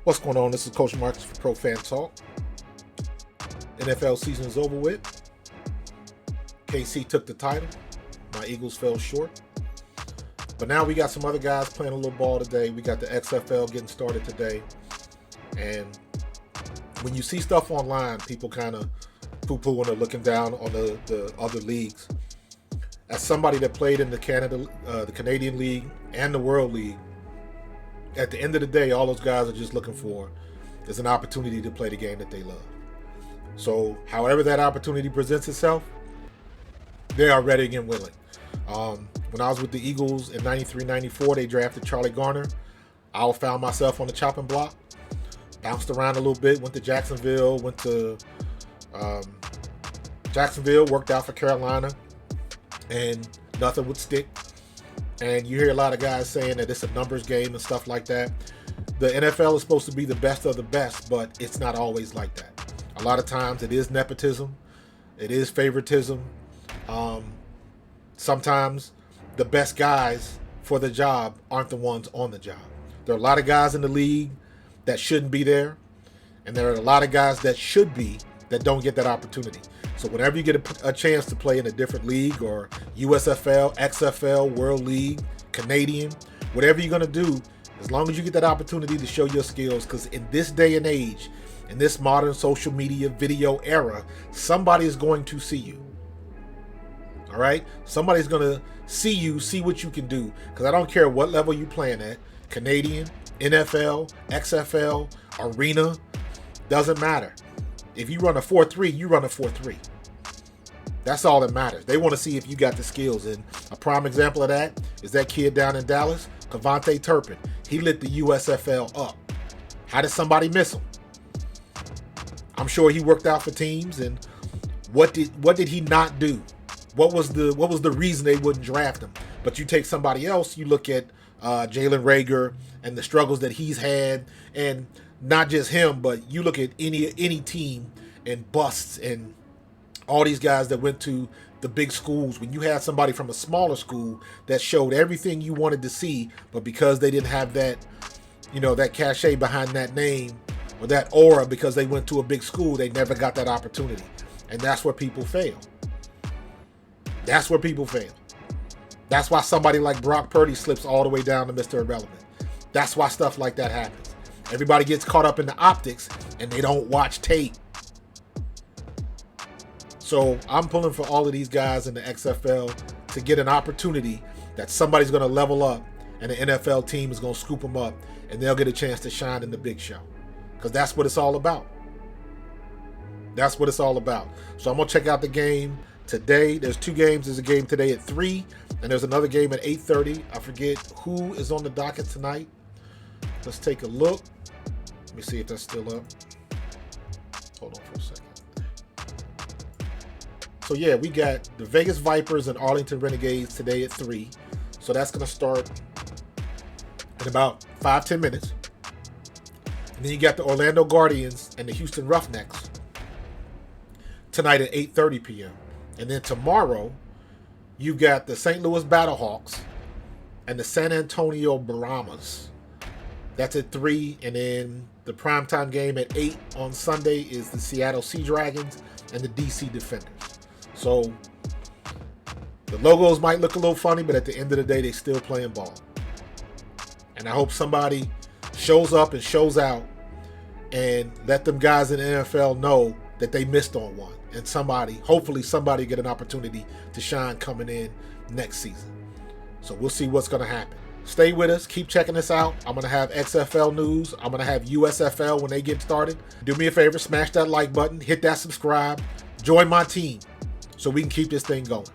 What's going on? This is Coach Marcus for Pro Fan Talk. NFL season is over with. KC took the title. My Eagles fell short. But now we got some other guys playing a little ball today. We got the XFL getting started today. And when you see stuff online, people kind of poo-poo when they're looking down on the other leagues. As somebody that played in the Canadian League and the World League, at the end of the day, all those guys are just looking for is an opportunity to play the game that they love. So however that opportunity presents itself, they are ready and willing. When I was with the Eagles in 93-94, they drafted Charlie Garner. I found myself on the chopping block, bounced around a little bit, went to Jacksonville, worked out for Carolina, and nothing would stick. And you hear a lot of guys saying that it's a numbers game and stuff like that. The NFL is supposed to be the best of the best, but it's not always like that. A lot of times it is nepotism. It is favoritism. Sometimes the best guys for the job aren't the ones on the job. There are a lot of guys in the league that shouldn't be there, and there are a lot of guys that should be that don't get that opportunity. So whenever you get a chance to play in a different league, or USFL, XFL, World League, Canadian, whatever you're going to do, as long as you get that opportunity to show your skills, because in this day and age, in this modern social media video era, somebody is going to see you. All right? Somebody's going to see you, see what you can do, because I don't care what level you're playing at, Canadian, NFL, XFL, arena, doesn't matter. If you run a 4.3, you run a 4.3. That's all that matters. They want to see if you got the skills. And a prime example of that is that kid down in Dallas, Kevontae Turpin. He lit the USFL up. How did somebody miss him? I'm sure he worked out for teams. And what did he not do? What was the reason they wouldn't draft him? But you take somebody else, you look at Jalen Reagor and the struggles that he's had, and not just him, but you look at any team and busts and all these guys that went to the big schools. When you had somebody from a smaller school that showed everything you wanted to see, but because they didn't have that, that cachet behind that name or that aura, because they went to a big school, they never got that opportunity. And that's where people fail. That's where people fail. That's why somebody like Brock Purdy slips all the way down to Mr. Irrelevant. That's why stuff like that happens. Everybody gets caught up in the optics and they don't watch tape. So I'm pulling for all of these guys in the XFL to get an opportunity that somebody's going to level up and the NFL team is going to scoop them up and they'll get a chance to shine in the big show. Because that's what it's all about. That's what it's all about. So I'm going to check out the game today. There's two games. There's a game today at 3 and there's another game at 8:30. I forget who is on the docket tonight. Let's take a look. Let me see if that's still up. Hold on for a second. So yeah, we got the Vegas Vipers and Arlington Renegades today at 3. So that's going to start in about 5-10 minutes. And then you got the Orlando Guardians and the Houston Roughnecks tonight at 8:30 p.m. And then tomorrow, you got the St. Louis Battlehawks and the San Antonio Brahmas. That's at 3, and then the primetime game at 8 on Sunday is the Seattle Sea Dragons and the DC Defenders. So the logos might look a little funny, but at the end of the day, they're still playing ball. And I hope somebody shows up and shows out and let them guys in the NFL know that they missed on one. And hopefully somebody get an opportunity to shine coming in next season. So we'll see what's going to happen. Stay with us. Keep checking us out. I'm going to have XFL news. I'm going to have USFL when they get started. Do me a favor, smash that like button, hit that subscribe, join my team so we can keep this thing going.